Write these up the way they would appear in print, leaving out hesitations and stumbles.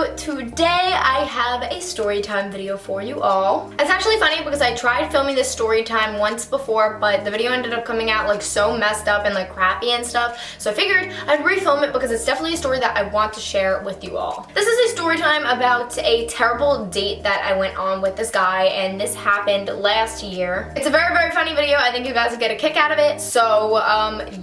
So today I have a story time video for you all. It's actually funny because I tried filming this story time once before, but the video ended up coming out like so messed up and like crappy and stuff. So I figured I'd refilm it because it's definitely a story that I want to share with you all. This is a story time about a terrible date that I went on with this guy, and this happened last year. It's a very, very funny video. I think you guys will get a kick out of it. So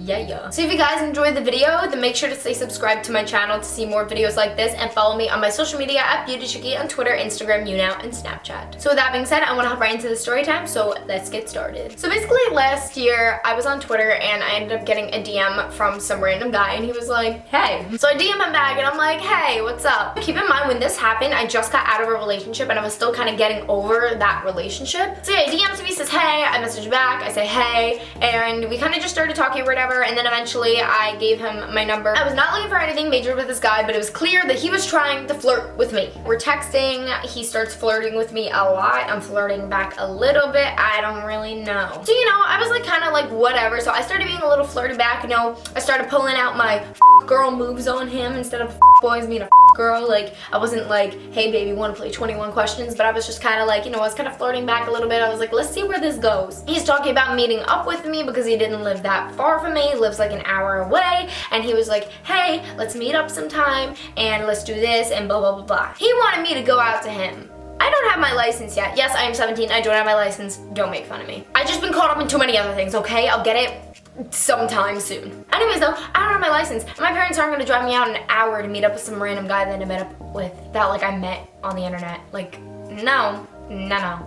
yeah. So if you guys enjoyed the video, then make sure to stay subscribed to my channel to see more videos like this, and follow me on my social media at BeautyChickee on Twitter, Instagram, YouNow, and Snapchat. So with that being said, I want to hop right into the story time, so let's get started. So basically last year, I was on Twitter and I ended up getting a DM from some random guy, and he was like, hey. So I DM him back and I'm like, hey, what's up? Keep in mind, when this happened, I just got out of a relationship and I was still kind of getting over that relationship. So yeah, he DMs me, says hey, I message back, I say hey, and we kind of just started talking or whatever, and then eventually I gave him my number. I was not looking for anything major with this guy, but it was clear that he was trying to flirt with me. We're texting, he starts flirting with me a lot, I'm flirting back a little bit, I don't really know. So you know, I was like kind of like whatever, so I started being a little flirty back, you know, I started pulling out my girl moves on him instead of boys being a girl. Like, I wasn't like, hey baby, wanna play 21 questions, but I was just kind of like, you know, I was kind of flirting back a little bit. I was like, let's see where this goes. He's talking about meeting up with me because he didn't live that far from me, he lives like an hour away, and he was like, hey, let's meet up sometime and let's do this and blah blah blah blah. He wanted me to go out to him. I don't have my license yet. Yes, I am 17, I don't have my license, don't make fun of me. I've just been caught up in too many other things, okay? I'll get it sometime soon. Anyways though, I don't have my license, and my parents aren't gonna drive me out an hour to meet up with some random guy that I met up with, that like I met on the internet. Like, no.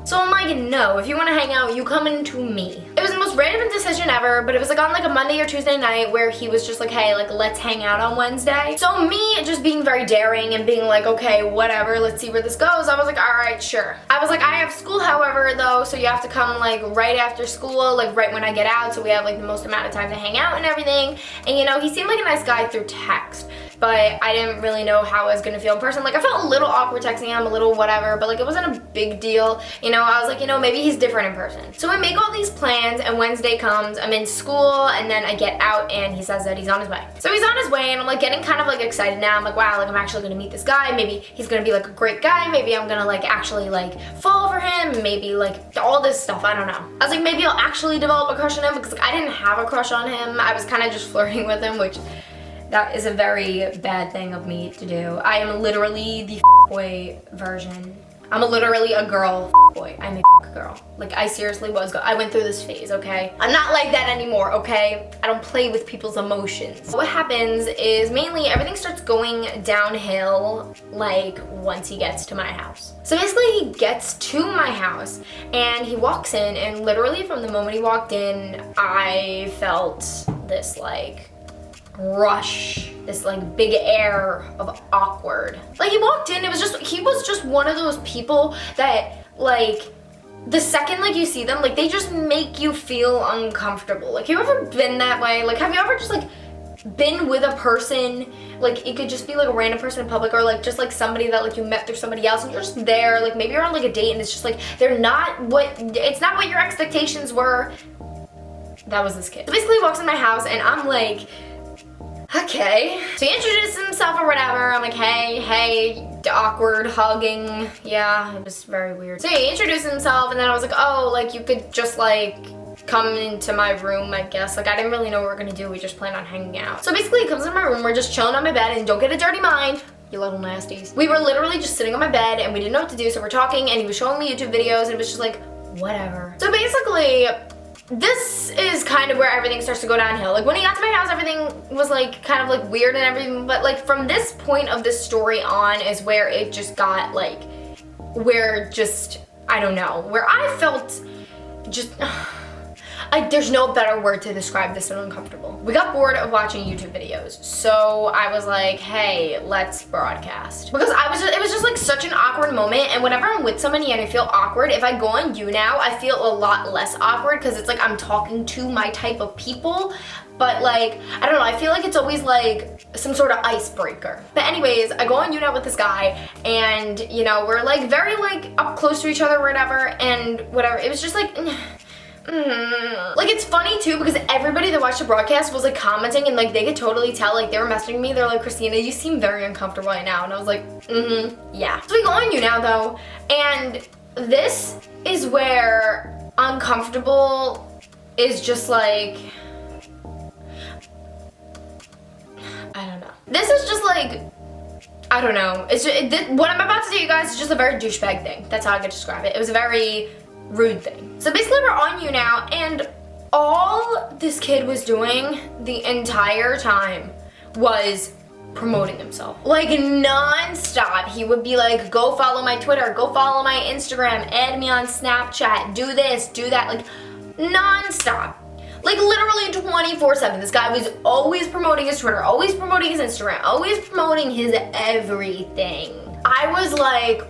So I'm like, no, if you want to hang out, you come into me. It was the most random decision ever, but it was like on like a Monday or Tuesday night where he was just like, hey, like let's hang out on Wednesday. So me just being very daring and being like, okay, whatever, let's see where this goes. I was like, all right, sure. I was like, I have school, however, though, so you have to come like right after school, like right when I get out, so we have like the most amount of time to hang out and everything. And you know, he seemed like a nice guy through text, but I didn't really know how I was gonna feel in person. Like, I felt a little awkward texting him, a little whatever, but like it wasn't a big deal. You know, I was like, you know, maybe he's different in person. So we make all these plans, and Wednesday comes, I'm in school, and then I get out and he says that he's on his way. So he's on his way, and I'm like getting kind of like excited now. I'm like, wow, like I'm actually gonna meet this guy. Maybe he's gonna be like a great guy. Maybe I'm gonna like actually like fall for him. Maybe like all this stuff, I don't know. I was like, maybe I'll actually develop a crush on him, because like I didn't have a crush on him. I was kind of just flirting with him, which that is a very bad thing of me to do. I am literally the boy version. I'm literally a girl boy. I'm a girl. Like, I seriously was. I went through this phase, okay? I'm not like that anymore, okay? I don't play with people's emotions. What happens is mainly everything starts going downhill like once he gets to my house. So basically he gets to my house and he walks in, and literally from the moment he walked in, I felt this like rush, this like big air of awkward. Like, he walked in, he was just one of those people that like the second like you see them, like they just make you feel uncomfortable. Like, have you ever been that way? Like, have you ever just like been with a person, like it could just be like a random person in public, or like just like somebody that like you met through somebody else, and you're just there, like maybe you're on like a date and it's just like it's not what your expectations were. That was this kid. So basically he walks in my house and I'm like, okay. So he introduced himself or whatever. I'm like, hey, awkward hugging. Yeah, it was very weird. So he introduced himself, and then I was like, oh, like you could just like come into my room, I guess. Like, I didn't really know what we were gonna do. We just planned on hanging out. So basically he comes in my room, we're just chilling on my bed, and don't get a dirty mind, you little nasties. We were literally just sitting on my bed and we didn't know what to do, so we're talking, and he was showing me YouTube videos, and it was just like, whatever. So basically, this is kind of where everything starts to go downhill. Like, when he got to my house, everything was like kind of like weird and everything, but like from this point of this story on is where it just got like, where just, I don't know, where I felt just, there's no better word to describe this than uncomfortable. We got bored of watching YouTube videos, so I was like, hey, let's broadcast. Because it was just like such an awkward moment, and whenever I'm with somebody and I feel awkward, if I go on YouNow, I feel a lot less awkward because it's like I'm talking to my type of people. But like, I don't know, I feel like it's always like some sort of icebreaker. But anyways, I go on YouNow with this guy, and you know, we're like very like up close to each other or whatever, and whatever. It was just like, Like, it's funny too because everybody that watched the broadcast was like commenting and like they could totally tell, like they were messaging me. They're like, Christina, you seem very uncomfortable right now. And I was like, yeah. So we go on You Now though, and this is where uncomfortable is just like, I don't know. This is just like, I don't know. It's just, what I'm about to do, you guys, is just a very douchebag thing. That's how I could describe it. It was a very rude thing. So basically we're on You Now, and all this kid was doing the entire time was promoting himself. Like non-stop. He would be like, go follow my Twitter, go follow my Instagram, add me on Snapchat, do this, do that, like non-stop. Like literally 24/7. This guy was always promoting his Twitter, always promoting his Instagram, always promoting his everything. I was like,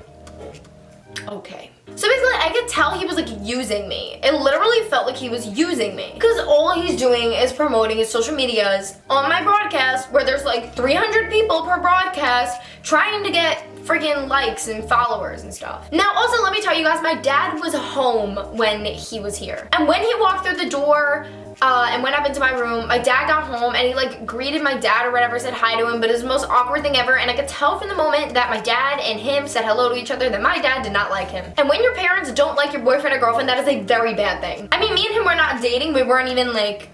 okay. So basically I could tell he was like using me. It literally felt like he was using me. Because all he's doing is promoting his social medias on my broadcast where there's like 300 people per broadcast trying to get friggin' likes and followers and stuff. Now also let me tell you guys, my dad was home when he was here. And when he walked through the door and went up into my room, my dad got home and he like greeted my dad or whatever, said hi to him, but it was the most awkward thing ever. And I could tell from the moment that my dad and him said hello to each other that my dad did not like him. And when your parents don't like your boyfriend or girlfriend, that is a very bad thing. I mean, me and him were not dating, we weren't even like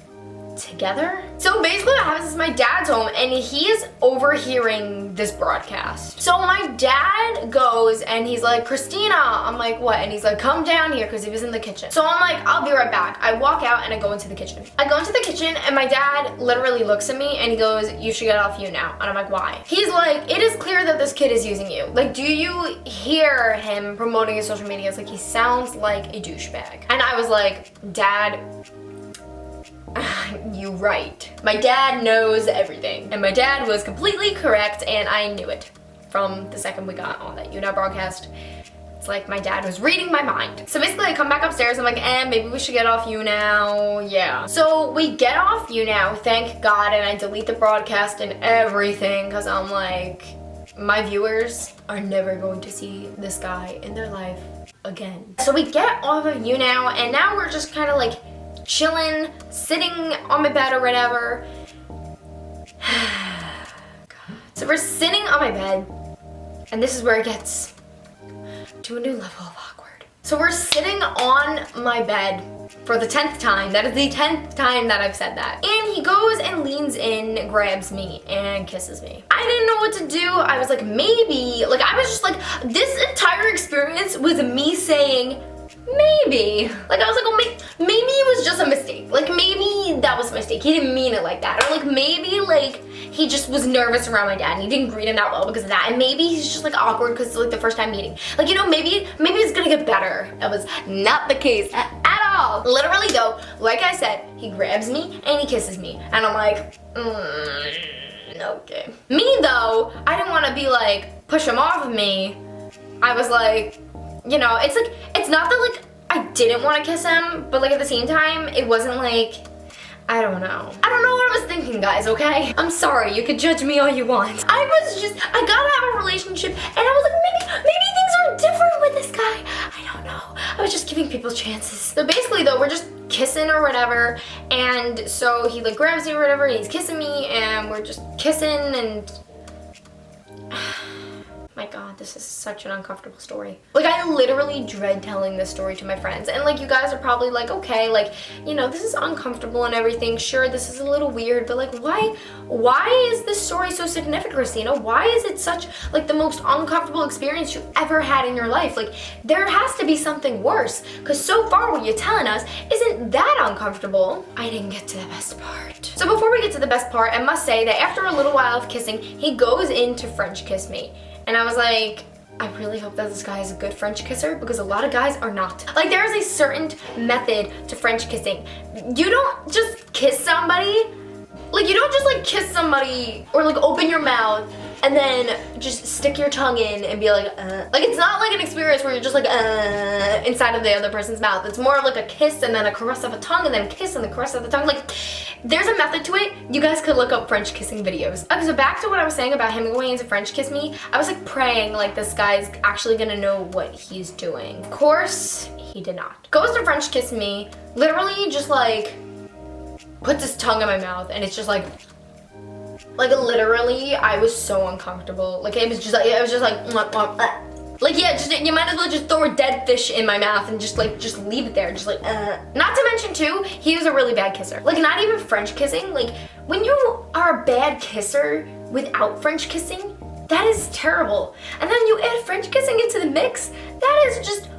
together. So basically what happens is my dad's home and he is overhearing this broadcast. So my dad goes and he's like, Christina, I'm like, what? And he's like, come down here, because he was in the kitchen. So I'm like, I'll be right back. I walk out and I go into the kitchen. I go into the kitchen and my dad literally looks at me and he goes, you should get off You Now. And I'm like, why? He's like, it is clear that this kid is using you. Like, do you hear him promoting his social media? It's like, he sounds like a douchebag. And I was like, Dad, you right. My dad knows everything. And my dad was completely correct and I knew it from the second we got on that You Now broadcast. It's like my dad was reading my mind. So basically I come back upstairs, I'm like, maybe we should get off You Now, yeah. So we get off You Now, thank God, and I delete the broadcast and everything because I'm like, my viewers are never going to see this guy in their life again. So we get off of You Now and now we're just kind of like chilling, sitting on my bed or whatever. So we're sitting on my bed, and this is where it gets to a new level of awkward. So we're sitting on my bed for the 10th time. That is the 10th time that I've said that. And he goes and leans in, grabs me, and kisses me. I didn't know what to do. I was like, maybe, like I was just like, this entire experience was me saying, maybe. Like I was like, oh, maybe it was just a mistake. Like maybe that was a mistake. He didn't mean it like that. Or like maybe like he just was nervous around my dad and he didn't greet him that well because of that. And maybe he's just like awkward because it's like the first time meeting. Like, you know, maybe it's gonna get better. That was not the case at all. Literally though, like I said, he grabs me and he kisses me. And I'm like, okay. Me though, I didn't want to be like, push him off of me. I was like, you know, it's like, it's not that like I didn't want to kiss him, but like at the same time, it wasn't like, I don't know. I don't know what I was thinking, guys, okay? I'm sorry, you could judge me all you want. I gotta have a relationship, and I was like, maybe things are different with this guy. I don't know. I was just giving people chances. So basically though, we're just kissing or whatever, and so he like grabs me or whatever, and he's kissing me, and we're just kissing, and my God, this is such an uncomfortable story. Like I literally dread telling this story to my friends, and like you guys are probably like, okay, like, you know, this is uncomfortable and everything. Sure, this is a little weird, but like why is this story so significant, Christina? Why is it such like the most uncomfortable experience you ever had in your life? Like there has to be something worse, because so far what you're telling us isn't that uncomfortable. I didn't get to the best part. So before we get to the best part, I must say that after a little while of kissing, he goes in to French kiss me. And I was like, I really hope that this guy is a good French kisser, because a lot of guys are not. Like there is a certain method to French kissing. You don't just kiss somebody, like you don't just like kiss somebody or like open your mouth and then just stick your tongue in and be like, Like it's not like an experience where you're just like, inside of the other person's mouth. It's more of like a kiss and then a caress of a tongue and then a kiss and the caress of the tongue. Like there's a method to it. You guys could look up French kissing videos. Okay, so back to what I was saying about him going into French kiss me. I was like praying like this guy's actually gonna know what he's doing. Of course, he he did not. Goes to French kiss me, literally just like puts his tongue in my mouth, and it's just like literally, I was so uncomfortable. Like it was just like mwah, mwah, mwah. Like yeah, just you might as well just throw a dead fish in my mouth and just leave it there, just like Not to mention too, he was a really bad kisser. Like not even French kissing. Like when you are a bad kisser without French kissing, that is terrible. And then you add French kissing into the mix, that is just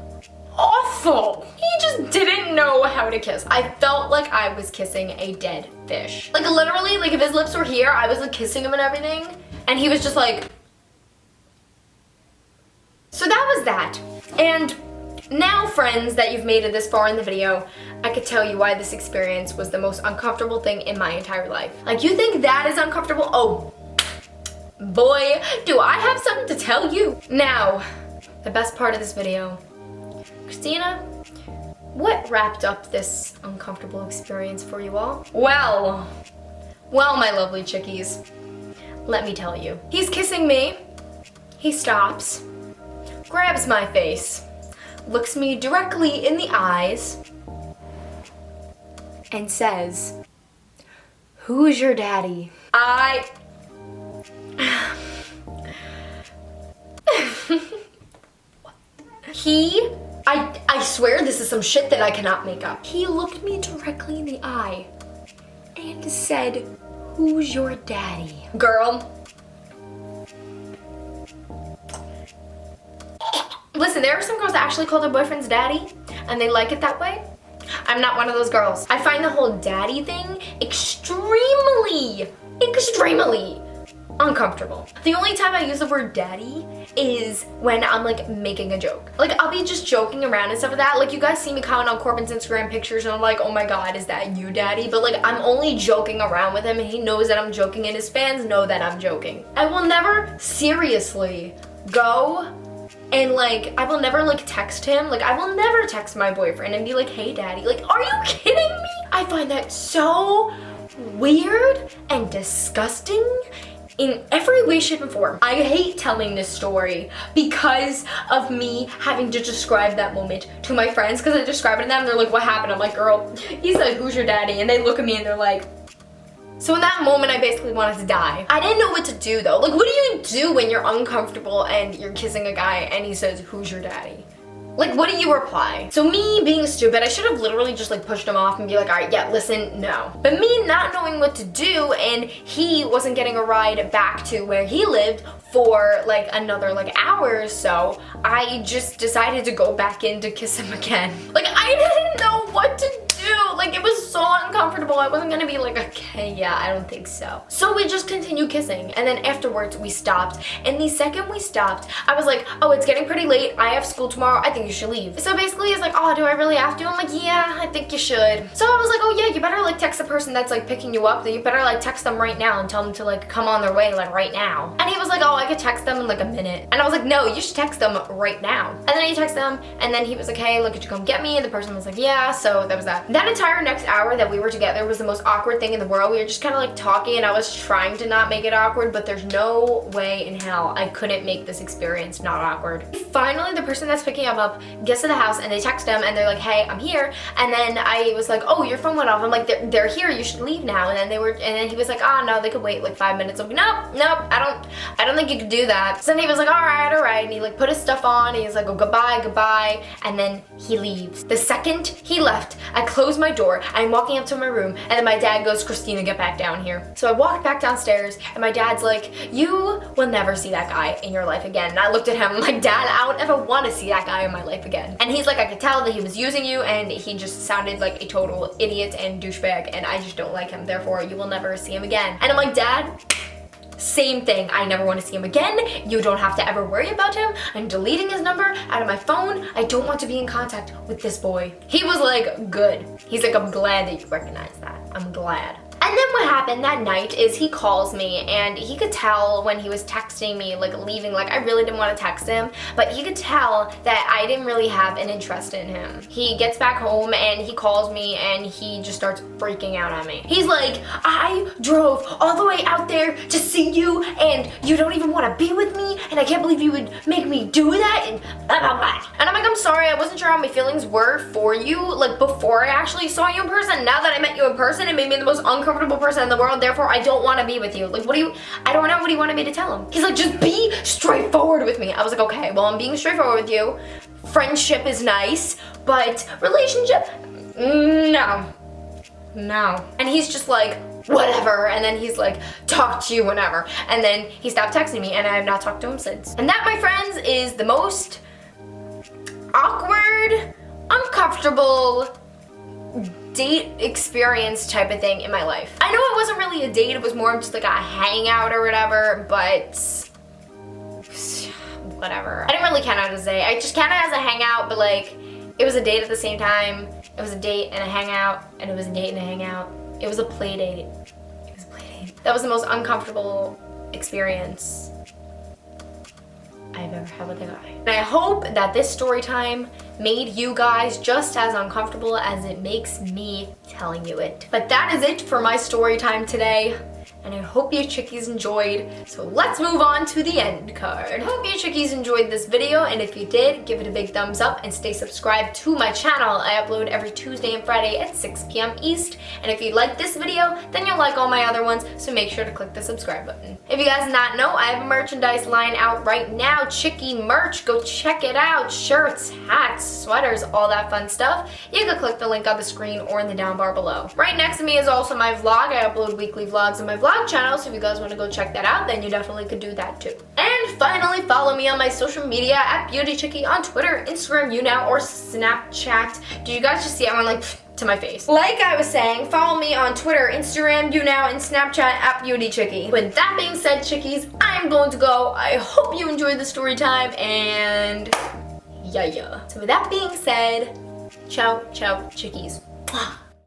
awful. He just didn't know how to kiss. I felt like I was kissing a dead fish. Like literally, like if his lips were here, I was like kissing him and everything, and he was just like. So that was that. And now, friends, that you've made it this far in the video, I could tell you why this experience was the most uncomfortable thing in my entire life. Like, you think that is uncomfortable? Oh, boy, do I have something to tell you. Now, the best part of this video. Christina, what wrapped up this uncomfortable experience for you all? Well, my lovely chickies, let me tell you. He's kissing me, he stops, grabs my face, looks me directly in the eyes, and says, "Who's your daddy?" I swear this is some shit that I cannot make up. He looked me directly in the eye and said, "Who's your daddy?" Girl. Listen, there are some girls that actually call their boyfriends daddy, and they like it that way. I'm not one of those girls. I find the whole daddy thing extremely uncomfortable. The only time I use the word daddy is when I'm like making a joke. Like I'll be just joking around and stuff like that. Like you guys see me comment on Corbin's Instagram pictures and I'm like, oh my god, is that you, daddy? But like I'm only joking around with him and he knows that I'm joking and his fans know that I'm joking. I will never seriously go and like, I will never like text him. Like I will never text my boyfriend and be like, hey daddy. Like, are you kidding me? I find that so weird and disgusting in every way, shape, and form. I hate telling this story because of me having to describe that moment to my friends, because I describe it to them and they're like, what happened? I'm like, girl, he said, who's your daddy? And they look at me and they're like, so in that moment, I basically wanted to die. I didn't know what to do though. Like, what do you do when you're uncomfortable and you're kissing a guy and he says, who's your daddy? Like, what do you reply? So me being stupid, I should have literally just like pushed him off and be like, all right, yeah, listen, no. But me not knowing what to do, and he wasn't getting a ride back to where he lived for like another like hour or so, I just decided to go back in to kiss him again. Like, I didn't know what to do. Like, it was so uncomfortable. I wasn't gonna be like, okay, yeah, I don't think so. So we just continued kissing, and then afterwards we stopped. And the second we stopped, I was like, oh, it's getting pretty late. I have school tomorrow. I think you should leave. So basically it's like, oh, do I really have to? I'm like, yeah, I think you should. So I was like, oh yeah, you better like text the person that's like picking you up. You better like text them right now and tell them to like come on their way like right now. And he was like, oh, I could text them in like a minute. And I was like, no, you should text them right now. And then he texted them, and then he was like, hey, look, could you come get me? And the person was like, yeah. So that was that. That entire next hour that we were together was the most awkward thing in the world. We were just kind of like talking, and I was trying to not make it awkward, but there's no way in hell I couldn't make this experience not awkward. Finally, the person that's picking him up gets to the house, and they text him, and they're like, hey, I'm here. And then I was like, oh, your phone went off. I'm like, they're here, you should leave now. And then he was like, oh no, they could wait like 5 minutes. I'm like, nope, I don't think you could do that. So then he was like, all right. And he like put his stuff on, and he's like, oh, goodbye. And then he leaves. The second he left, I closed my door. I'm walking up to my room, and then my dad goes, Christina, get back down here. So I walked back downstairs, and my dad's like, you will never see that guy in your life again. And I looked at him, I'm like, Dad, I don't ever want to see that guy in my life again. And he's like, I could tell that he was using you, and he just sounded like a total idiot and douchebag, and I just don't like him. Therefore, you will never see him again. And I'm like, Dad, same thing. I never want to see him again. You don't have to ever worry about him. I'm deleting his number out of my phone. I don't want to be in contact with this boy. He was like, good. He's like, I'm glad that you recognize that. I'm glad. And then what happened that night is he calls me, and he could tell when he was texting me, like leaving, like I really didn't want to text him, but he could tell that I didn't really have an interest in him. He gets back home and he calls me and he just starts freaking out on me. He's like, I drove all the way out there to see you and you don't even want to be with me, and I can't believe you would make me do that, and blah, blah, blah. And I'm like, I'm sorry. I wasn't sure how my feelings were for you, like before I actually saw you in person. Now that I met you in person, it made me the most uncomfortable person in the world. Therefore, I don't want to be with you. Like, I don't know what he wanted me to tell him. He's like, just be straightforward with me. I was like, okay, well, I'm being straightforward with you. Friendship is nice, but relationship, no. And he's just like, whatever, and then he's like, talk to you whenever, and then he stopped texting me, and I have not talked to him since. And that, my friends, is the most awkward, uncomfortable date experience type of thing in my life. I know it wasn't really a date, it was more just like a hangout or whatever, but whatever. I didn't really count it as a date. I just counted it as a hangout, but like, it was a date at the same time. It was a date and a hangout, and it was a date and a hangout. It was a play date. It was a play date. That was the most uncomfortable experience I've ever had with a guy. And I hope that this story time made you guys just as uncomfortable as it makes me telling you it. But that is it for my story time today. And I hope you chickies enjoyed. So let's move on to the end card. I hope you chickies enjoyed this video, and if you did, give it a big thumbs up and stay subscribed to my channel. I upload every Tuesday and Friday at 6 p.m. East. And if you like this video, then you'll like all my other ones, so make sure to click the subscribe button. If you guys not know, I have a merchandise line out right now, Chickee merch. Go check it out. Shirts, hats, sweaters, all that fun stuff. You can click the link on the screen or in the down bar below. Right next to me is also my vlog. I upload weekly vlogs on my vlog channel, so if you guys want to go check that out, then you definitely could do that too. And finally, follow me on my social media at BeautyChickee on Twitter, Instagram, YouNow, or Snapchat. Did you guys just see everyone like to my face? Like I was saying, follow me on Twitter, Instagram, YouNow, and Snapchat at BeautyChickee. With that being said, chickies, I am going to go. I hope you enjoyed the story time, and yeah. So with that being said, ciao, chickies.